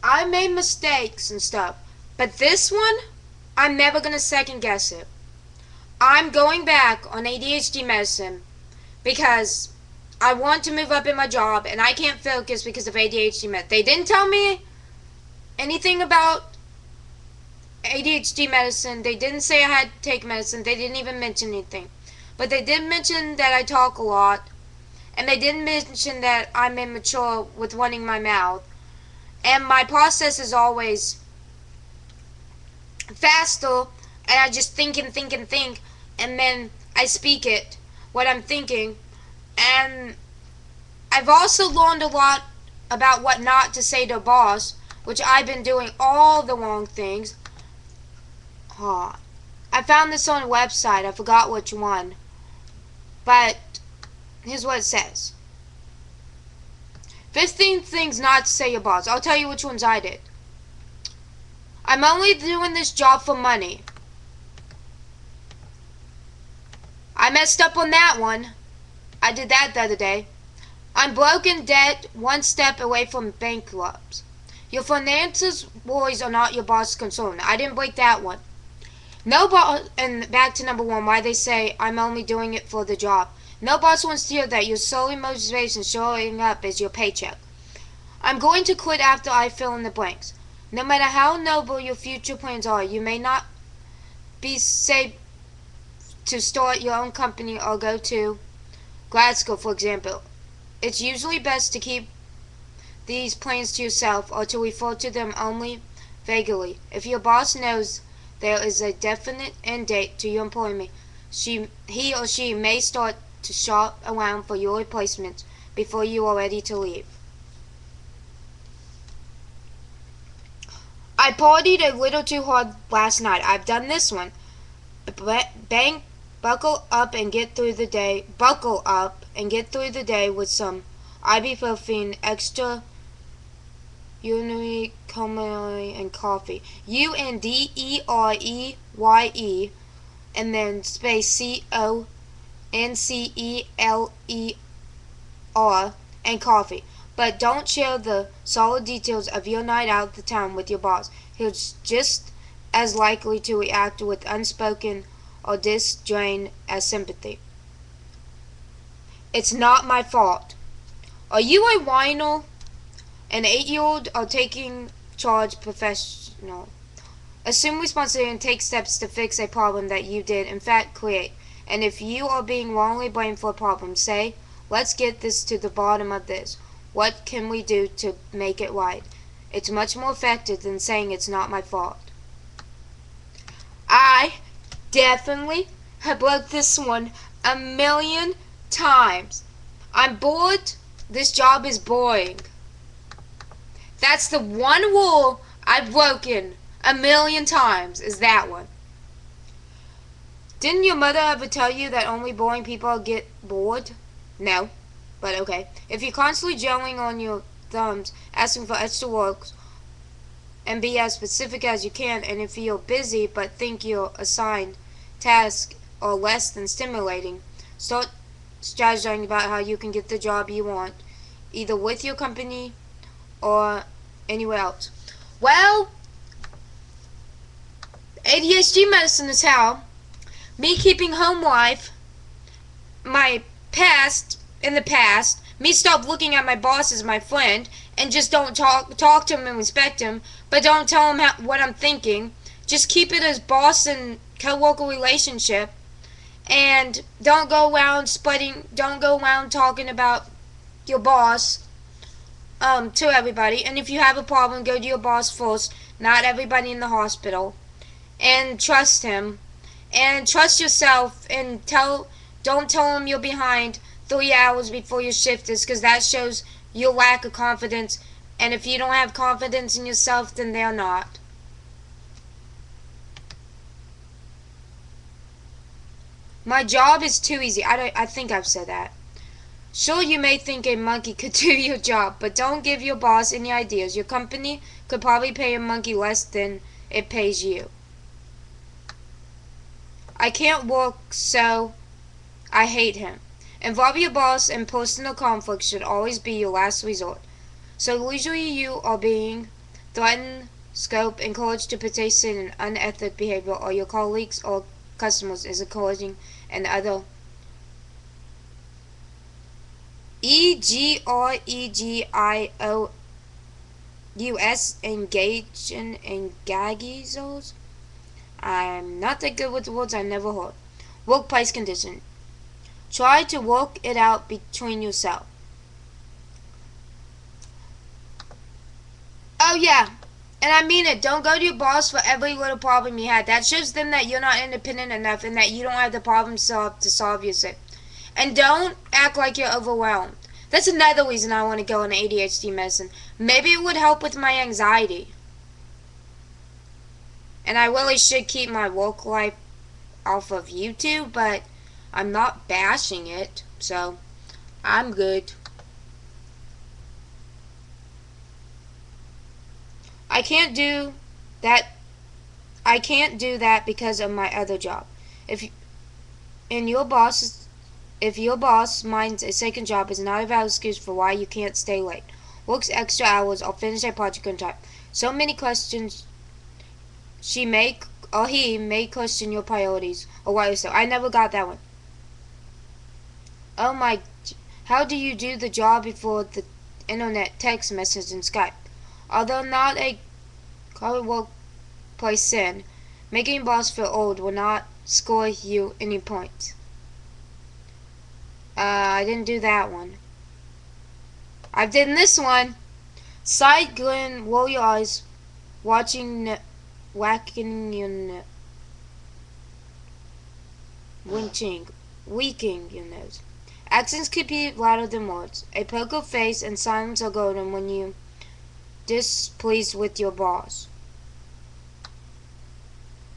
I made mistakes and stuff, but this one, I'm never going to second guess it. I'm going back on ADHD medicine because I want to move up in my job and I can't focus because of ADHD medicine. They didn't tell me anything about ADHD medicine. They didn't say I had to take medicine. They didn't even mention anything. But they did mention that I talk a lot. And they didn't mention that I'm immature with running my mouth. And my process is always faster. And I just think and think and think. And then I speak it, what I'm thinking. And I've also learned a lot about what not to say to a boss, which I've been doing all the wrong things. I found this on a website. I forgot which one. But here's what it says. 15 things not to say to your boss. I'll tell you which ones I did. I'm only doing this job for money. I messed up on that one. I did that the other day. I'm broke in debt, one step away from bankrupt. Your finances worries are not your boss's concern. I didn't break that one. No boss, and back to number one, why they say I'm only doing it for the job. No boss wants to hear that your solely motivation showing up is your paycheck. I'm going to quit after I fill in the blanks. No matter how noble your future plans are, you may not be safe to start your own company or go to grad school, for example. It's usually best to keep these plans to yourself or to refer to them only vaguely. If your boss knows there is a definite end date to your employment, he or she may start to shop around for your replacement before you are ready to leave. I partied a little too hard last night. I've done this one. Buckle up and get through the day. Buckle up and get through the day with some ibuprofen, extra urinary common and coffee. UNDEREYE and then space CONCELER and coffee. But don't share the solid details of your night out at the time with your boss. He's just as likely to react with unspoken or disdain as sympathy. It's not my fault. Are you a whiner? An 8-year-old or taking charge professional? Assume responsibility and take steps to fix a problem that you did in fact create. And if you are being wrongly blamed for a problem, say, let's get this to the bottom of this. What can we do to make it right? It's much more effective than saying it's not my fault. I definitely have broke this one a million times. I'm bored. This job is boring. That's the one rule I've broken a million times, is that one. Didn't your mother ever tell you that only boring people get bored? No, but okay. If you're constantly gelling on your thumbs, asking for extra work, and be as specific as you can, and if you're busy but think your assigned task are less than stimulating, start strategizing about how you can get the job you want, either with your company or anywhere else. Well, ADHD medicine is how me keeping home life, my past, in the past, me stop looking at my boss as my friend and just don't talk to him and respect him, but don't tell him what I'm thinking. Just keep it as boss and co-worker relationship, and don't go around talking about your boss to everybody. And if you have a problem, go to your boss first, not everybody in the hospital. And trust him, and trust yourself, and don't tell him you're behind 3 hours before your shift is, because that shows your lack of confidence. And if you don't have confidence in yourself, then they're not. My job is too easy. I think I've said that. Sure, you may think a monkey could do your job, but don't give your boss any ideas. Your company could probably pay a monkey less than it pays you. I can't work, so I hate him. Involve your boss in personal conflict should always be your last resort. So usually you are being threaten, scope, encourage to participate in unethical behavior, or your colleagues or customers is encouraging and other engage in engagizos. I'm not that good with the words I never heard. Workplace condition. Try to work it out between yourself. Oh yeah, and I mean it. Don't go to your boss for every little problem you had. That shows them that you're not independent enough and that you don't have the problem solved to solve yourself. And don't act like you're overwhelmed. That's another reason I want to go on ADHD medicine. Maybe it would help with my anxiety. And I really should keep my work life off of YouTube, but I'm not bashing it, so I'm good. I can't do that. I can't do that because of my other job. If your boss minds a second job is not a valid excuse for why you can't stay late, works extra hours, or finish a project on time. So many questions he may question your priorities or why you're so. I never got that one. Oh my, how do you do the job before the internet, text message, and Skype? Although not a common workplace sin, making your boss feel old will not score you any points. I didn't do that one. I've done this one. Side grin, roll your eyes, watching, whacking your weaking your nose. Accents could be louder than words. A poker face and silence are golden when you displeased with your boss.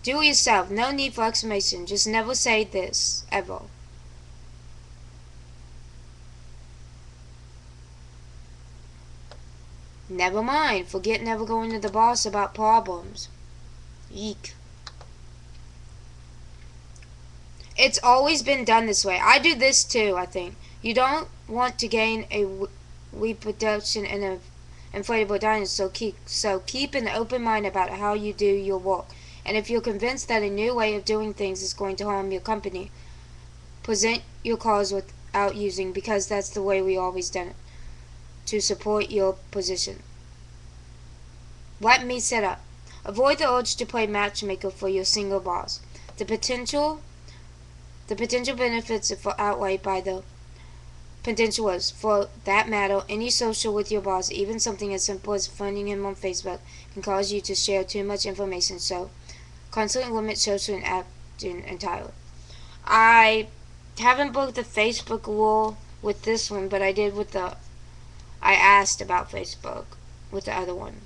Do it yourself. No need for exclamation. Just never say this, ever. Never mind. Forget never going to the boss about problems. Eek. It's always been done this way. I do this too, I think. You don't want to gain a reproduction in an inflatable dinosaur, so keep an open mind about how you do your work. And if you're convinced that a new way of doing things is going to harm your company, present your cause without using, because that's the way we always done it, to support your position. Let me set up. Avoid the urge to play matchmaker for your single boss. The potential benefits are outweighed by the potential risks. For that matter, any social with your boss, even something as simple as finding him on Facebook, can cause you to share too much information, so constantly limit social interaction entirely. I haven't broke the Facebook rule with this one, but I did with I asked about Facebook with the other one.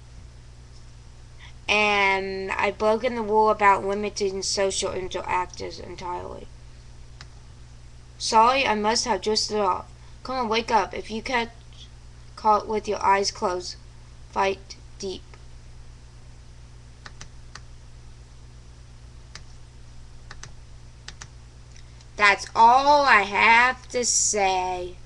And I've broken the rule about limiting social interactions entirely. Sorry, I must have drifted off. Come on, wake up. If you get caught with your eyes closed, fight deep. That's all I have to say.